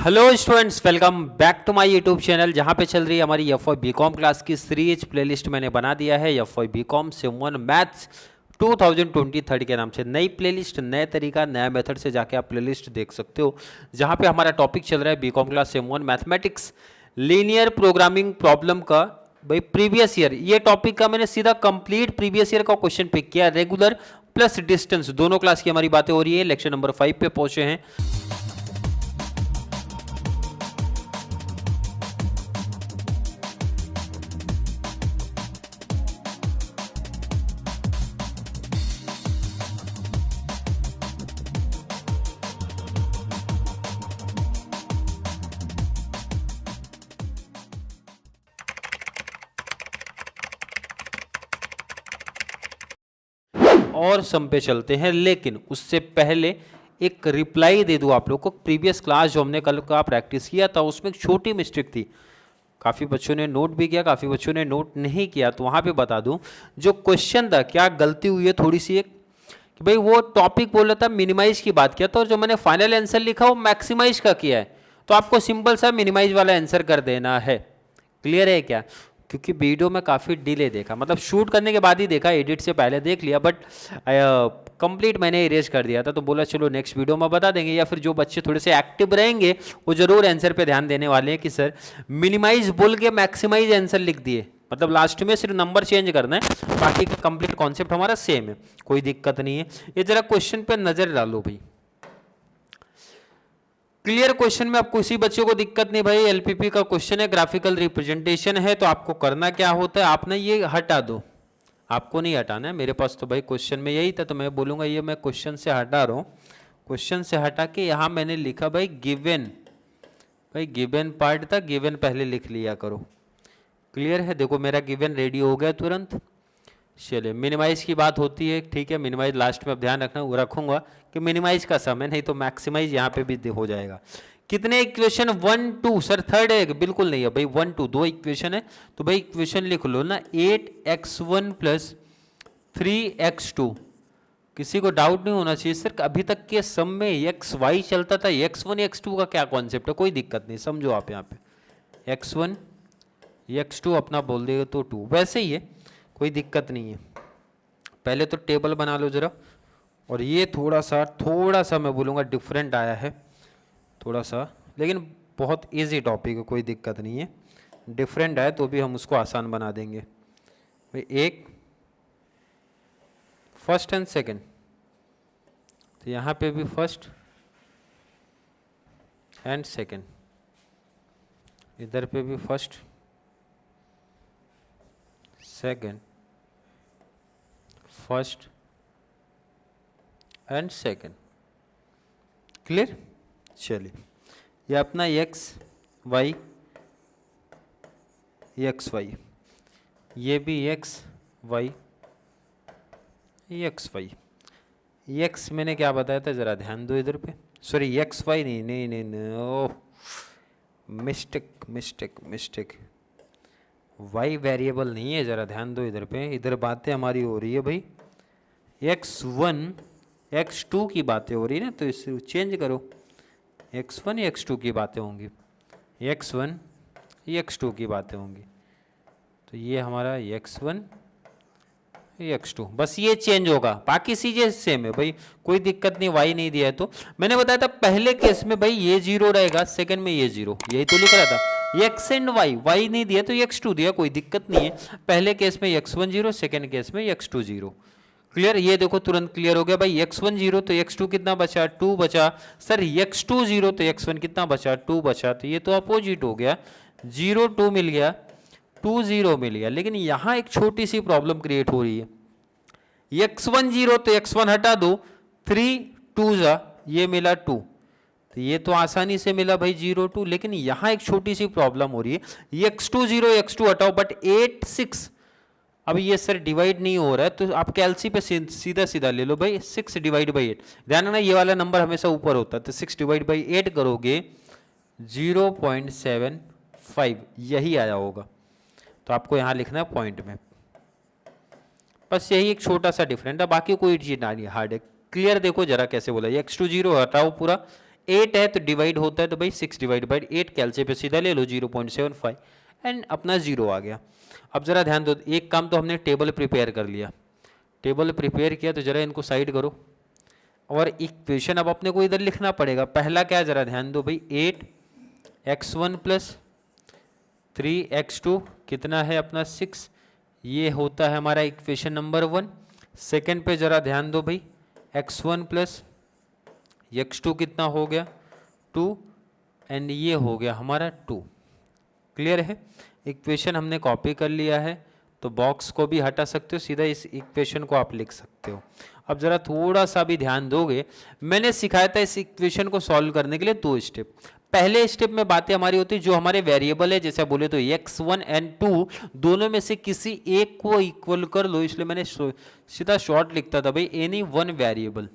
Hello students, welcome back to my YouTube channel जहां पे चल रही है हमारी F Y B Com class की सीरीज प्लेलिस्ट मैंने बना दिया है F Y B Com sem 1 maths 2023 के नाम से। नई प्लेलिस्ट, नए तरीका, नया मेथड से जाके आप प्लेलिस्ट देख सकते हो जहां पे हमारा टॉपिक चल रहा है B Com class sem 1 mathematics linear programming problem का। भाई प्रीवियस ईयर ये टॉपिक का मैंने सीधा कंप्लीट प्रीवियस ईयर का क्वेश्चन पिक किया। रेगुलर प्लस डिस्टेंस दोनों क्लास की हमारी बातें हो रही है। लेक्चर नंबर 5 पे पहुंचे हैं। और सम पे चलते हैं, लेकिन उससे पहले एक रिप्लाई दे दूं आप लोग को। प्रीवियस क्लास जो हमने कल का प्रैक्टिस किया था उसमें एक छोटी मिस्टेक थी। काफ़ी बच्चों ने नोट भी किया, काफ़ी बच्चों ने नोट नहीं किया, तो वहाँ पे बता दूं जो क्वेश्चन था क्या गलती हुई है थोड़ी सी। एक कि भाई वो टॉपिक बोल रहा था मिनिमाइज की बात किया था और जो मैंने फाइनल आंसर लिखा वो मैक्सिमाइज का किया है। तो आपको सिंपल सा मिनिमाइज वाला आंसर कर देना है। क्लियर है क्या? क्योंकि वीडियो में काफ़ी डिले देखा, मतलब शूट करने के बाद ही देखा, एडिट से पहले देख लिया, बट कंप्लीट मैंने इरेज कर दिया था। तो बोला चलो नेक्स्ट वीडियो में बता देंगे, या फिर जो बच्चे थोड़े से एक्टिव रहेंगे वो जरूर आंसर पे ध्यान देने वाले हैं कि सर मिनिमाइज बोल के मैक्सिमाइज आंसर लिख दिए। मतलब लास्ट में सिर्फ नंबर चेंज करना है, बाकी का कंप्लीट कॉन्सेप्ट हमारा सेम है, कोई दिक्कत नहीं है। ये जरा क्वेश्चन पे नजर डालो भाई। क्लियर क्वेश्चन में आपको किसी बच्चे को दिक्कत नहीं भाई। एलपीपी का क्वेश्चन है, ग्राफिकल रिप्रेजेंटेशन है, तो आपको करना क्या होता है, आपने ये हटा दो। आपको नहीं हटाना है, मेरे पास तो भाई क्वेश्चन में यही था, तो मैं बोलूंगा ये मैं क्वेश्चन से हटा रहा हूँ। क्वेश्चन से हटा के यहाँ मैंने लिखा भाई गिवन। भाई गिवन पार्ट था, गिवन पहले लिख लिया करो। क्लियर है? देखो मेरा गिवन रेडी हो गया तुरंत। चलिए मिनिमाइज की बात होती है, ठीक है, मिनिमाइज लास्ट में अब ध्यान रखना, वो रखूंगा कि मिनिमाइज का सम है, नहीं तो मैक्सिमाइज यहाँ पे भी हो जाएगा। कितने इक्वेशन? 1 2 सर थर्ड है? बिल्कुल नहीं है भाई, 1 2 दो इक्वेशन है, तो भाई इक्वेशन लिख लो ना, 8x1 प्लस 3x2। किसी को डाउट नहीं होना चाहिए सर अभी तक के सम में एक्स वाई चलता था, x1 x2 का क्या कॉन्सेप्ट है, कोई दिक्कत नहीं, समझो आप यहाँ पे x1 x2 अपना बोल देगा तो 2 वैसे ही है, कोई दिक्कत नहीं है। पहले तो टेबल बना लो जरा। और ये थोड़ा सा मैं बोलूँगा डिफरेंट आया है थोड़ा सा, लेकिन बहुत इजी टॉपिक है, कोई दिक्कत नहीं है। डिफरेंट आए तो भी हम उसको आसान बना देंगे भाई। एक फर्स्ट एंड सेकंड, तो यहाँ पे भी फर्स्ट एंड सेकंड, इधर पे भी first second, first and second. Clear? चलिए ये अपना एक्स वाई, एक्स वाई, ये भी X Y, X Y. X मैंने क्या बताया था, जरा ध्यान दो इधर पे। सॉरी एक्स वाई नहीं नहीं नहीं, नहीं ओह मिस्टेक, वाई वेरिएबल नहीं है, जरा ध्यान दो इधर पे। इधर बातें हमारी हो रही है भाई x1 x2 की बातें हो रही है ना, तो इसे चेंज करो, x1 x2 की बातें होंगी, x1 x2 की बातें होंगी, तो ये हमारा x1 x2, बस ये चेंज होगा, बाकी चीजें सेम है भाई, कोई दिक्कत नहीं। y नहीं दिया है तो मैंने बताया था पहले केस में भाई ये 0 रहेगा, सेकंड में ये 0, यही तो लिख रहा था। x एंड y नहीं दिया तो x2 दिया, कोई दिक्कत नहीं है। पहले केस में x1 0, सेकंड केस में x2 0। क्लियर? ये देखो तुरंत क्लियर हो गया भाई। x1 0 तो x2 कितना बचा? 2 बचा। सर x2 0 तो x1 कितना बचा? 2 बचा। तो ये तो अपोजिट हो गया, 0 2 मिल गया, 2 0 मिल गया। लेकिन यहाँ एक छोटी सी प्रॉब्लम क्रिएट हो रही है। x1 0 तो x1 हटा दो, 3 2 जा, ये मिला 2, तो ये तो आसानी से मिला भाई 0 2। लेकिन यहाँ एक छोटी सी प्रॉब्लम हो रही है, x2 0 x2 हटाओ, बट 8 6, अब ये सर डिवाइड नहीं हो रहा है, तो आप कैलसी पे सीधा सीधा ले लो भाई, 6 डिवाइड बाई 8। ध्यान रखना ये वाला नंबर हमेशा ऊपर होता है, तो 6 डिवाइड बाई 8 करोगे 0.75, यही आया होगा। तो आपको यहाँ लिखना है पॉइंट में, बस यही एक छोटा सा डिफरेंट है, बाकी कोई चीज ना हार्ड है। क्लियर? देखो जरा कैसे बोला, x2 0 हटाओ पूरा, 8 है तो डिवाइड होता है तो भाई 6 डिवाइड बाई 8, कैलसी पे सीधा ले लो 0.75 एंड अपना 0 आ गया। अब जरा ध्यान दो, एक काम तो हमने टेबल प्रिपेयर कर लिया, टेबल प्रिपेयर किया तो जरा इनको साइड करो और इक्वेशन अब अपने को इधर लिखना पड़ेगा। पहला क्या है जरा ध्यान दो भाई, 8x1 प्लस 3x2 कितना है अपना 6, ये होता है हमारा इक्वेशन नंबर 1। सेकेंड पे जरा ध्यान दो भाई, x1 प्लस x2 कितना हो गया 2 एंड ये हो गया हमारा 2। क्लियर है, इक्वेशन हमने कॉपी कर लिया है तो बॉक्स को भी हटा सकते हो, सीधा इस इक्वेशन को आप लिख सकते हो। अब जरा थोड़ा सा भी ध्यान दोगे, मैंने सिखाया था इस इक्वेशन को सॉल्व करने के लिए 2 स्टेप। पहले स्टेप में बातें हमारी होती है जो हमारे वेरिएबल है, जैसे बोले तो x1 एंड 2 दोनों में से किसी एक को इक्वल कर लो, इसलिए मैंने सीधा शॉर्ट लिखता था भाई एनी वन वेरिएबल,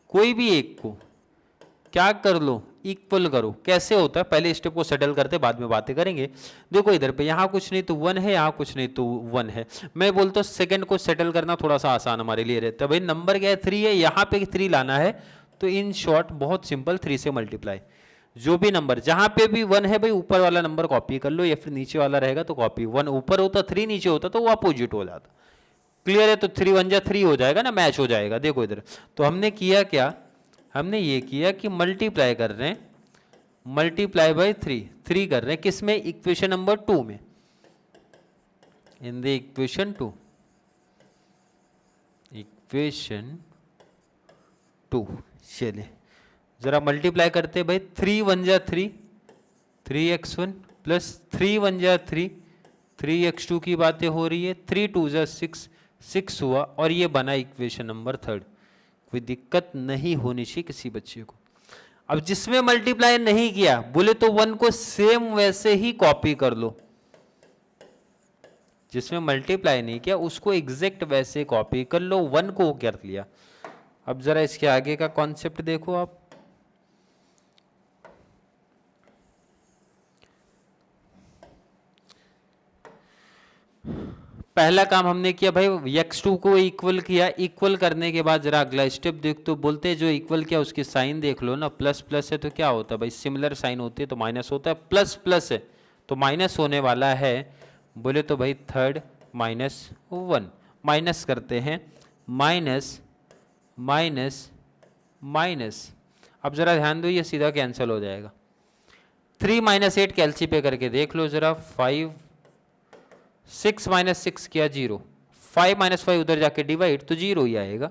कोई भी एक को क्या कर लो इक्वल करो। कैसे होता है पहले स्टेप को सेटल करते बाद में बातें करेंगे। देखो इधर पे यहाँ कुछ नहीं तो 1 है, यहाँ कुछ नहीं तो 1 है। मैं बोलता हूँ सेकंड को सेटल करना थोड़ा सा आसान हमारे लिए रहता है। भाई नंबर क्या है 3 है, यहाँ पे 3 लाना है तो इन शॉर्ट बहुत सिंपल 3 से मल्टीप्लाई, जो भी नंबर जहाँ पे भी 1 है भाई ऊपर वाला नंबर कॉपी कर लो या फिर नीचे वाला रहेगा तो कॉपी। 1 ऊपर होता 3 नीचे होता तो वो अपोजिट हो जाता। क्लियर है, तो 3 1 जा 3 हो जाएगा ना, मैच हो जाएगा। देखो इधर तो हमने किया क्या, हमने ये किया कि मल्टीप्लाई कर रहे हैं, मल्टीप्लाई बाय 3 कर रहे हैं किस में, इक्वेशन नंबर 2 में, इन द इक्वेशन 2, इक्वेशन 2। चलिए जरा मल्टीप्लाई करते हैं भाई, 3 1 जा 3, 3x1 प्लस 3 1 जा 3, 3x2 की बातें हो रही है, 3 2 जा 6, 6 हुआ और ये बना इक्वेशन नंबर 3। कोई दिक्कत नहीं होनी चाहिए किसी बच्चे को। अब जिसमें मल्टीप्लाई नहीं किया बोले तो 1 को सेम वैसे ही कॉपी कर लो, जिसमें मल्टीप्लाई नहीं किया उसको एग्जैक्ट वैसे कॉपी कर लो, 1 को कर लिया। अब जरा इसके आगे का कॉन्सेप्ट देखो आप, पहला काम हमने किया भाई x2 को इक्वल किया, इक्वल करने के बाद जरा अगला स्टेप देख, तो बोलते हैं जो इक्वल किया उसकी साइन देख लो ना, प्लस प्लस है तो क्या होता है भाई सिमिलर साइन होती है तो माइनस होता है, प्लस प्लस है तो माइनस होने वाला है। बोले तो भाई 3 माइनस 1, माइनस करते हैं, माइनस माइनस माइनस। अब जरा ध्यान दो ये सीधा कैंसिल हो जाएगा, 3 माइनस 8 कैलसी पे करके देख लो जरा, 5 6 माइनस 6 किया 0, 5 माइनस 5 उधर जाके डिवाइड तो 0 ही आएगा,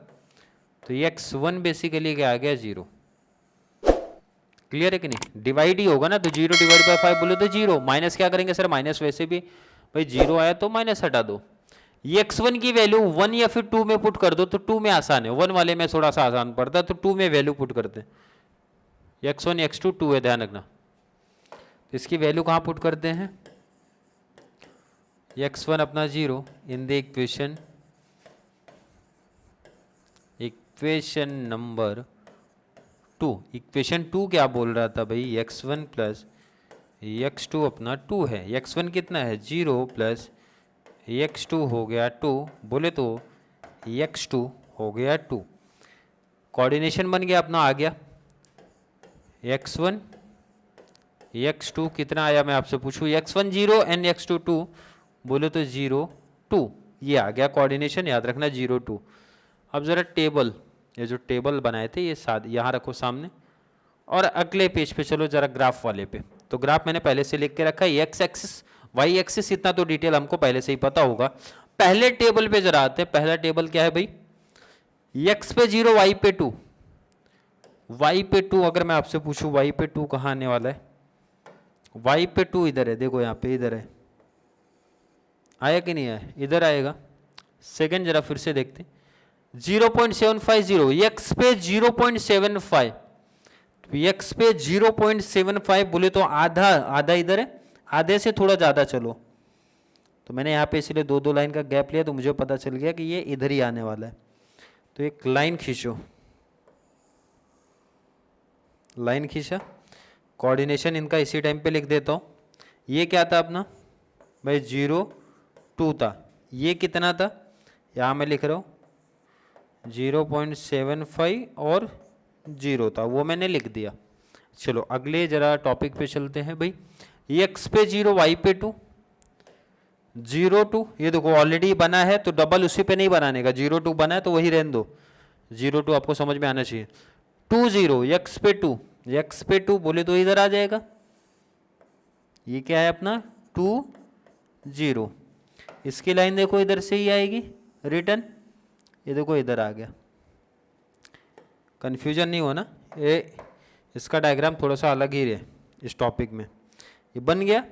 तो x1 बेसिकली क्या आ गया 0। क्लियर है कि नहीं, डिवाइड ही होगा ना तो 0 डिवाइड बाय 5 बोले तो 0, माइनस क्या करेंगे सर, माइनस वैसे भी भाई 0 आया तो माइनस हटा दो। x1 की वैल्यू 1 या फिर 2 में पुट कर दो तो 2 में आसान है, 1 वाले में थोड़ा सा आसान पड़ता है तो 2 में वैल्यू पुट करते हैं। x1 x2 2 है, ध्यान रखना। इसकी वैल्यू कहाँ पुट करते हैं, x1 अपना 0 in the equation, equation number 2। Equation 2 क्या बोल रहा था भाई, x1 प्लस x2 अपना 2 है, x1 कितना है 0 प्लस x2 हो गया 2, बोले तो x2 हो गया 2। कोऑर्डिनेशन बन गया अपना, आ गया x1 x2 कितना आया मैं आपसे पूछूं, x1 0 एंड x2 2, बोले तो 0 2, ये आ गया कोऑर्डिनेशन, याद रखना 0 2। अब जरा टेबल, ये जो टेबल बनाए थे ये साथ यहाँ रखो सामने और अगले पेज पे चलो जरा ग्राफ वाले पे। तो ग्राफ मैंने पहले से लिख के रखा है, एक्स एक्सिस वाई एक्सिस, इतना तो डिटेल हमको पहले से ही पता होगा। पहले टेबल पे जरा आते हैं, पहला टेबल क्या है भाई, एक्स पे 0 वाई पे 2, वाई पे 2। अगर मैं आपसे पूछूं वाई पे 2 कहाँ आने वाला है, वाई पे 2 इधर है, देखो यहाँ पे इधर है, आया कि नहीं आया, इधर आएगा। सेकंड जरा फिर से देखते, 0.750, एक्स पे 0.75, एक्स पे 0.75 बोले तो आधा, आधा इधर है, आधे से थोड़ा ज़्यादा चलो, तो मैंने यहाँ पे इसलिए 2 लाइन का गैप लिया तो मुझे पता चल गया कि ये इधर ही आने वाला है। तो एक लाइन खींचो, लाइन खींचा, कोऑर्डिनेशन इनका इसी टाइम पे लिख देता हूँ। ये क्या था अपना भाई 0 2 था, ये कितना था, यहाँ मैं लिख रहा हूँ 0.75 और 0 था, वो मैंने लिख दिया। चलो अगले जरा टॉपिक पे चलते हैं भाई। x पे 0, y पे 2, 0 2, ये देखो ऑलरेडी बना है तो डबल उसी पे नहीं बनाने का, 0 2 बना है तो वही रहने दो, 0 2 आपको समझ में आना चाहिए। 2 0, x पे 2, x पे 2 बोले तो इधर आ जाएगा, ये क्या है अपना 2 0। इसकी लाइन देखो इधर से ही आएगी रिटर्न, ये देखो इधर आ गया। कन्फ्यूजन नहीं हो ना, ये इसका डायग्राम थोड़ा सा अलग ही रहे इस टॉपिक में, ये बन गया।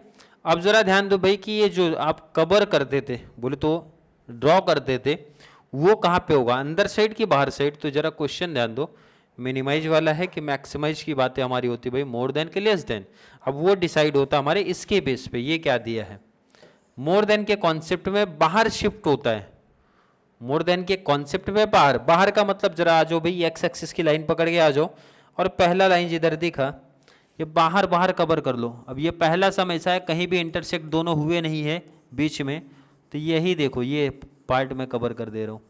अब ज़रा ध्यान दो भाई कि ये जो आप कवर करते थे बोले तो ड्रॉ करते थे, वो कहाँ पे होगा, अंदर साइड की बाहर साइड। तो ज़रा क्वेश्चन ध्यान दो, मिनिमाइज वाला है कि मैक्सिमाइज की बातें हमारी होती भाई, मोर देन के लेस देन। अब वो डिसाइड होता हमारे इसके बेस पे, ये क्या दिया है, मोर देन के कॉन्सेप्ट में बाहर शिफ्ट होता है, मोर देन के कॉन्सेप्ट में बाहर। बाहर का मतलब जरा आ जाओ भाई, एक्स एक्सिस की लाइन पकड़ के आ जाओ, और पहला लाइन जिधर दिखा ये बाहर बाहर कवर कर लो। अब ये पहला सम ऐसा है कहीं भी इंटरसेक्ट दोनों हुए नहीं है बीच में, तो यही देखो ये पार्ट में कवर कर दे रहा हूं।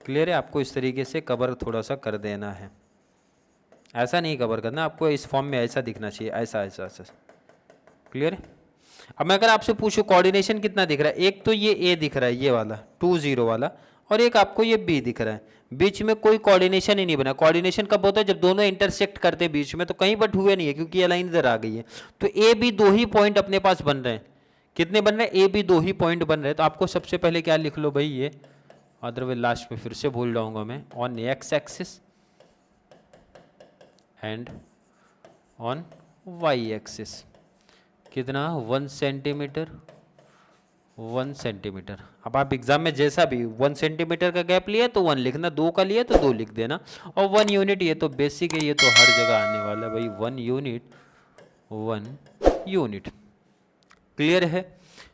क्लियर है, आपको इस तरीके से कवर थोड़ा सा कर देना है, ऐसा नहीं कवर करना, आपको इस फॉर्म में ऐसा दिखना चाहिए, ऐसा ऐसा ऐसा। क्लियर है। अब मैं अगर आपसे पूछूं कोऑर्डिनेशन कितना दिख रहा है, एक तो ये ए दिख रहा है ये वाला 2 0 वाला, और एक आपको ये बी दिख रहा है, बीच में कोई कोऑर्डिनेशन ही नहीं बना। कोऑर्डिनेशन कब होता है, जब दोनों इंटरसेक्ट करते हैं बीच में, तो कहीं बट हुए नहीं है क्योंकि ये लाइन इधर आ गई है। तो ए बी 2 ही पॉइंट अपने पास बन रहे हैं, कितने बन रहे हैं, ए बी 2 ही पॉइंट बन रहे हैं। तो आपको सबसे पहले क्या लिख लो भाई, ये अदरवाइज लास्ट में फिर से भूल जाऊंगा मैं, on X axis and on Y axis कितना 1 सेंटीमीटर 1 सेंटीमीटर। अब आप एग्जाम में जैसा भी 1 सेंटीमीटर का गैप लिया तो 1 लिखना, 2 का लिया तो 2 लिख देना, और 1 यूनिट ये तो बेसिक है, ये तो हर जगह आने वाला है भाई, 1 यूनिट 1 यूनिट। क्लियर है।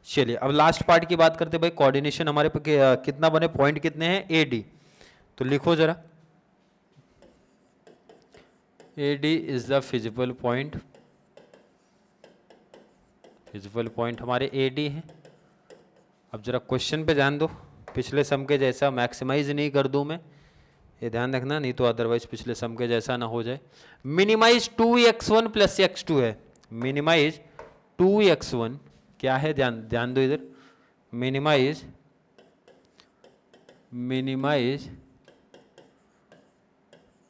चलिए अब लास्ट पार्ट की बात करते हैं भाई, कोऑर्डिनेशन हमारे पे कितना बने, पॉइंट कितने हैं, ए डी। तो लिखो जरा, A D is the feasible point, feasible point हमारे ए डी है। अब जरा क्वेश्चन पे ध्यान दो, पिछले सम के जैसा मैक्सिमाइज नहीं कर दूं मैं, ये ध्यान रखना, नहीं तो अदरवाइज पिछले सम के जैसा ना हो जाए। मिनिमाइज 2x1 प्लस x2 है, मिनिमाइज 2x1 क्या है, ध्यान दो इधर, मिनिमाइज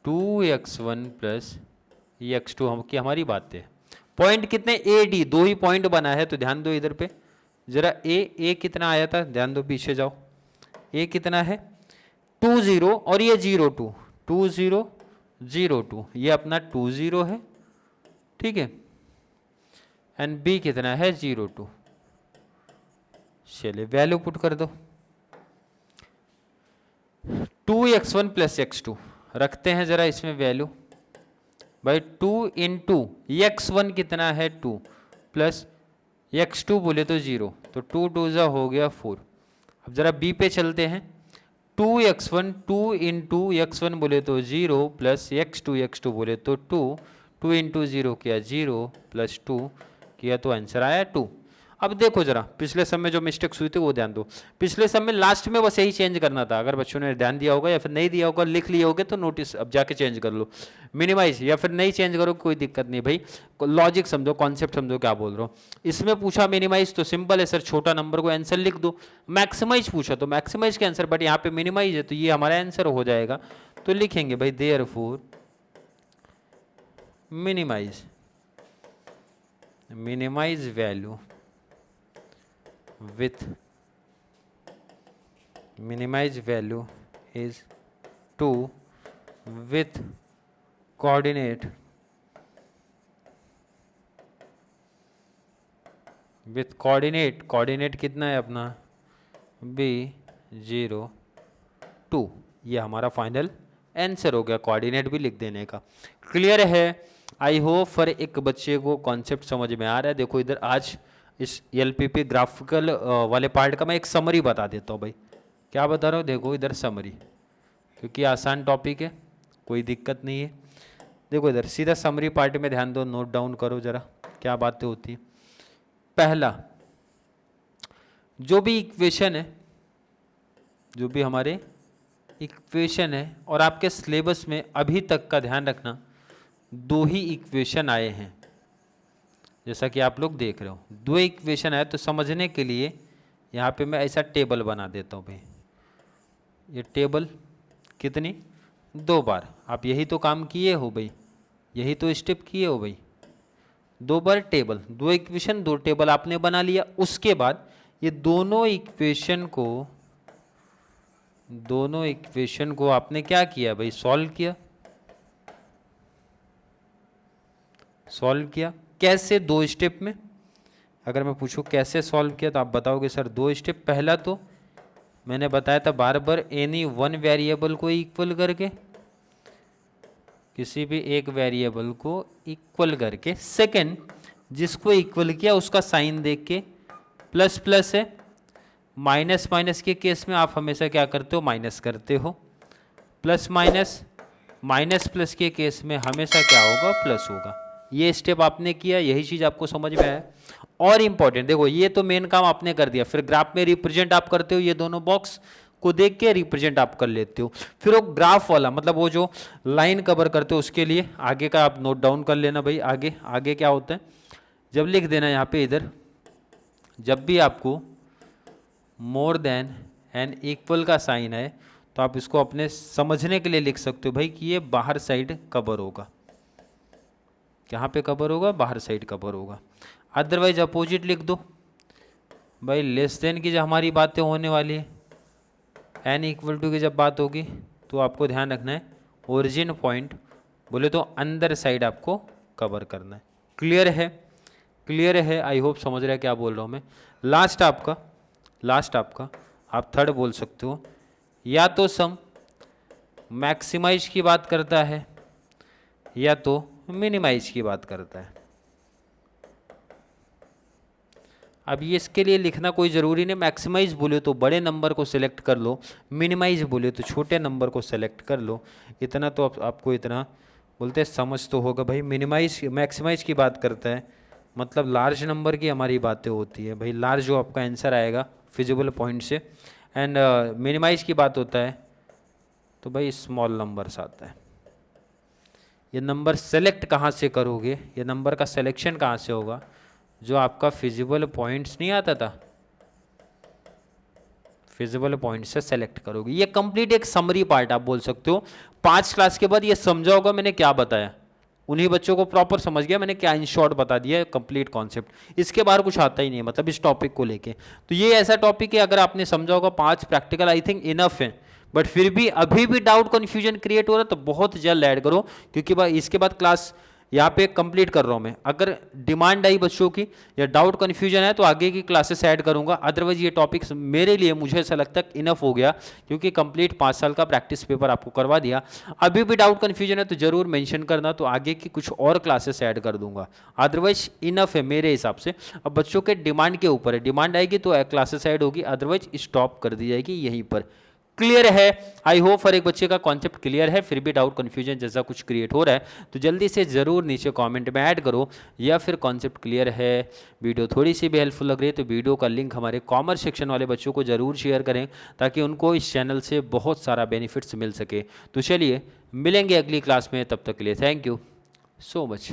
2x1 प्लस x2 हम की हमारी बात है। पॉइंट कितने, ए डी 2 ही पॉइंट बना है, तो ध्यान दो इधर पे जरा, ए कितना आया था, ध्यान दो पीछे जाओ, ए कितना है 2 0, और ये 0 2 2 0 0 2, ये अपना 2 0 है, ठीक है, एंड बी कितना है 0 2। चलिए वैल्यू पुट कर दो, 2x1 प्लस x2 रखते हैं जरा इसमें वैल्यू भाई, 2 इंटू x1 कितना है 2 प्लस x2 बोले तो 0, तो 2 2 जा हो गया 4। अब जरा b पे चलते हैं, 2x1 2 इंटू x1 बोले तो 0 प्लस x2 बोले तो 2, 2 इंटू 0 किया 0 प्लस 2 किया तो आंसर आया 2। अब देखो जरा पिछले सम में जो मिस्टेक्स हुई थी वो ध्यान दो, पिछले सम में लास्ट में बस यही चेंज करना था, अगर बच्चों ने ध्यान दिया होगा या फिर नहीं दिया होगा लिख लिए होगे तो नोटिस अब जाके चेंज कर लो, मिनिमाइज, या फिर नहीं चेंज करो कोई दिक्कत नहीं भाई, लॉजिक समझो, कॉन्सेप्ट समझो क्या बोल रहा हूँ। इसमें पूछा मिनिमाइज तो सिंपल है सर, छोटा नंबर को आंसर लिख दो, मैक्सिमाइज पूछा तो मैक्सिमाइज के आंसर, बट यहाँ पे मिनिमाइज है तो ये हमारा आंसर हो जाएगा, तो लिखेंगे भाई therefore minimise value with minimize value is 2 with coordinate coordinate कितना है अपना b 0 2, ये हमारा फाइनल आंसर हो गया, कोऑर्डिनेट भी लिख देने का। क्लियर है, आई होप फॉर एक बच्चे को कॉन्सेप्ट समझ में आ रहा है। देखो इधर आज इस एलपीपी ग्राफिकल वाले पार्ट का मैं एक समरी बता देता हूँ भाई, क्या बता रहा हूँ, देखो इधर समरी, क्योंकि आसान टॉपिक है कोई दिक्कत नहीं है। देखो इधर सीधा समरी पार्ट में ध्यान दो, नोट डाउन करो जरा क्या बातें होती है। पहला, जो भी इक्वेशन है, जो भी हमारे इक्वेशन है और आपके सिलेबस में अभी तक का ध्यान रखना 2 ही इक्वेशन आए हैं, जैसा कि आप लोग देख रहे हो 2 इक्वेशन आए। तो समझने के लिए यहाँ पे मैं ऐसा टेबल बना देता हूँ भाई। ये टेबल कितनी 2 बार, आप यही तो काम किए हो भाई, यही तो स्टेप किए हो भाई। 2 बार टेबल, 2 इक्वेशन 2 टेबल आपने बना लिया। उसके बाद ये दोनों इक्वेशन को आपने क्या किया भाई, सॉल्व किया। कैसे? 2 स्टेप में। अगर मैं पूछूं कैसे सॉल्व किया तो आप बताओगे सर 2 स्टेप। पहला तो मैंने बताया था बार बार एनी वन वेरिएबल को इक्वल करके, किसी भी एक वेरिएबल को इक्वल करके। सेकंड, जिसको इक्वल किया उसका साइन देख के, प्लस प्लस है, माइनस माइनस के केस में आप हमेशा क्या करते हो, माइनस करते हो। प्लस माइनस, माइनस प्लस के केस में हमेशा क्या होगा, प्लस होगा। ये स्टेप आपने किया, यही चीज़ आपको समझ में आया। और इम्पॉर्टेंट देखो, ये तो मेन काम आपने कर दिया। फिर ग्राफ में रिप्रेजेंट आप करते हो, ये दोनों बॉक्स को देख के रिप्रेजेंट आप कर लेते हो। फिर वो ग्राफ वाला मतलब वो जो लाइन कवर करते हो उसके लिए आगे का आप नोट डाउन कर लेना भाई। आगे क्या होता है, जब लिख देना यहाँ पे इधर, जब भी आपको मोर देन एंड इक्वल का साइन है तो आप इसको अपने समझने के लिए लिख सकते हो भाई कि ये बाहर साइड कवर होगा। कहाँ पे कवर होगा, बाहर साइड कवर होगा। अदरवाइज अपोजिट लिख दो भाई। लेस देन की जब हमारी बातें होने वाली है, एन इक्वल टू की जब बात होगी तो आपको ध्यान रखना है ओरिजिन पॉइंट बोले तो अंदर साइड आपको कवर करना है। क्लियर है? क्लियर है, आई होप समझ रहे हैं क्या बोल रहा हूँ मैं। लास्ट आपका आप थर्ड बोल सकते हो, या तो सम मैक्सिमाइज की बात करता है या तो मिनिमाइज की बात करता है। अब ये इसके लिए लिखना कोई ज़रूरी नहीं, मैक्सिमाइज बोले तो बड़े नंबर को सिलेक्ट कर लो, मिनिमाइज बोले तो छोटे नंबर को सिलेक्ट कर लो। इतना तो आपको इतना बोलते समझ तो होगा भाई। मैक्सिमाइज की बात करता है मतलब लार्ज नंबर की हमारी बातें होती है भाई, लार्ज जो आपका आंसर आएगा फिजिबल पॉइंट से। एंड मिनिमाइज की बात होता है तो भाई स्मॉल नंबर्स आता है। ये नंबर सेलेक्ट कहाँ से करोगे, ये नंबर का सिलेक्शन कहाँ से होगा, जो आपका फिजिबल पॉइंट्स नहीं आता था, फिजिबल पॉइंट से सेलेक्ट करोगे। ये कंप्लीट एक समरी पार्ट आप बोल सकते हो। 5 क्लास के बाद ये समझा होगा मैंने क्या बताया, उन्हीं बच्चों को प्रॉपर समझ गया मैंने क्या इन शॉर्ट बता दिया कंप्लीट कॉन्सेप्ट। इसके बाहर कुछ आता ही नहीं है मतलब इस टॉपिक को लेके। तो ये ऐसा टॉपिक है अगर आपने समझा होगा 5 प्रैक्टिकल आई थिंक इनफ है। बट फिर भी अभी भी डाउट कन्फ्यूजन क्रिएट हो रहा है तो बहुत जल्द ऐड करो, क्योंकि इसके बाद क्लास यहाँ पे कंप्लीट कर रहा हूँ मैं। अगर डिमांड आई बच्चों की या डाउट कन्फ्यूजन है तो आगे की क्लासेस ऐड करूँगा। अदरवाइज ये टॉपिक मेरे लिए मुझे ऐसा लगता है इनफ हो गया, क्योंकि कंप्लीट 5 साल का प्रैक्टिस पेपर आपको करवा दिया। अभी भी डाउट कन्फ्यूजन है तो जरूर मेंशन करना, तो आगे की कुछ और क्लासेस ऐड कर दूंगा। अदरवाइज इनफ है मेरे हिसाब से। अब बच्चों के डिमांड के ऊपर है, डिमांड आएगी तो क्लासेस ऐड होगी, अदरवाइज स्टॉप कर दी जाएगी यहीं पर। क्लियर है? आई होप हर एक बच्चे का कॉन्सेप्ट क्लियर है। फिर भी डाउट कन्फ्यूजन जैसा कुछ क्रिएट हो रहा है तो जल्दी से ज़रूर नीचे कमेंट में ऐड करो, या फिर कॉन्सेप्ट क्लियर है, वीडियो थोड़ी सी भी हेल्पफुल लग रही है तो वीडियो का लिंक हमारे कॉमर्स सेक्शन वाले बच्चों को ज़रूर शेयर करें, ताकि उनको इस चैनल से बहुत सारा बेनिफिट्स मिल सके। तो चलिए मिलेंगे अगली क्लास में, तब तक के लिए थैंक यू सो मच।